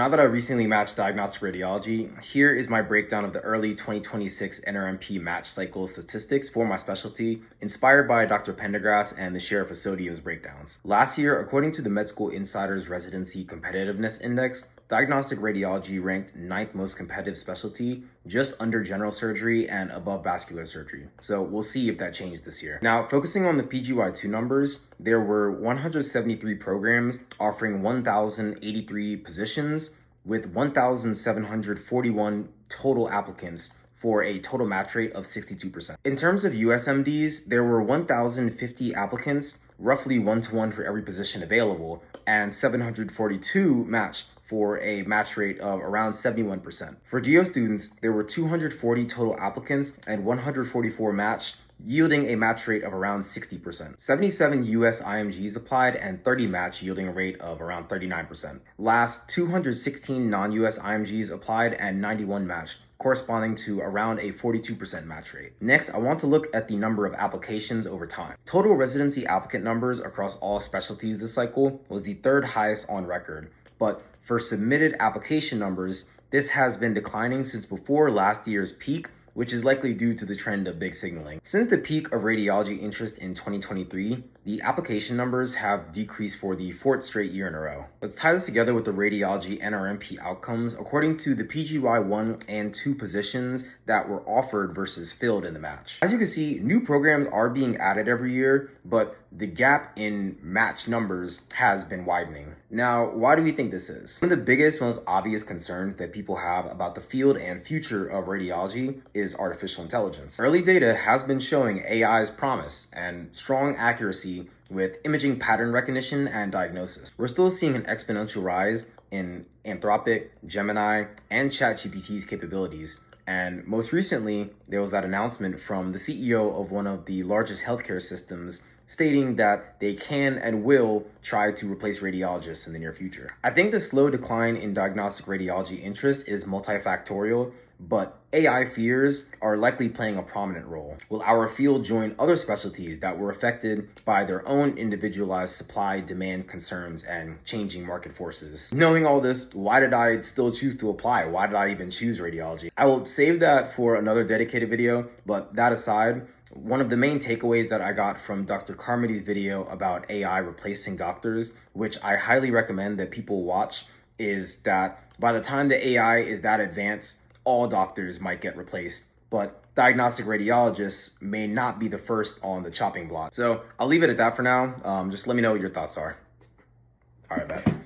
Now that I recently matched Diagnostic Radiology, here is my breakdown of the early 2026 NRMP match cycle statistics for my specialty, inspired by Dr. Pendergrass and the Sheriff of Sodium's breakdowns. Last year, according to the Med School Insider's Residency Competitiveness Index, Diagnostic Radiology ranked 9th most competitive specialty, just under general surgery and above vascular surgery. So we'll see if that changed this year. Now, focusing on the PGY2 numbers, there were 173 programs offering 1,083 positions with 1,741 total applicants for a total match rate of 62%. In terms of USMDs, there were 1,050 applicants, roughly 1-to-1 for every position available, and 742 matched for a match rate of around 71%. For DO students, there were 240 total applicants and 144 matched, yielding a match rate of around 60%. 77 US IMGs applied and 30 matched, yielding a rate of around 39%. Last, 216 non-US IMGs applied and 91 matched, corresponding to around a 42% match rate. Next, I want to look at the number of applications over time. Total residency applicant numbers across all specialties this cycle was the third highest on record, but for submitted application numbers, this has been declining since before last year's peak, which is likely due to the trend of big signaling. Since the peak of radiology interest in 2023, the application numbers have decreased for the fourth straight year in a row. Let's tie this together with the radiology NRMP outcomes according to the PGY 1 and 2 positions that were offered versus filled in the match. As you can see, new programs are being added every year, but the gap in match numbers has been widening. Now, why do we think this is? One of the biggest, most obvious concerns that people have about the field and future of radiology is artificial intelligence. Early data has been showing AI's promise and strong accuracy with imaging pattern recognition and diagnosis. We're still seeing an exponential rise in Anthropic, Gemini, and ChatGPT's capabilities. And most recently, there was that announcement from the CEO of one of the largest healthcare systems stating that they can and will try to replace radiologists in the near future. I think the slow decline in diagnostic radiology interest is multifactorial, but AI fears are likely playing a prominent role. Will our field join other specialties that were affected by their own individualized supply-demand concerns and changing market forces? Knowing all this, why did I still choose to apply? Why did I even choose radiology? I will save that for another dedicated video, but that aside, one of the main takeaways that I got from Dr. Carmody's video about AI replacing doctors, which I highly recommend that people watch, is that by the time the AI is that advanced, all doctors might get replaced, but diagnostic radiologists may not be the first on the chopping block. So I'll leave it at that for now. Just let me know what your thoughts are. All right, bye.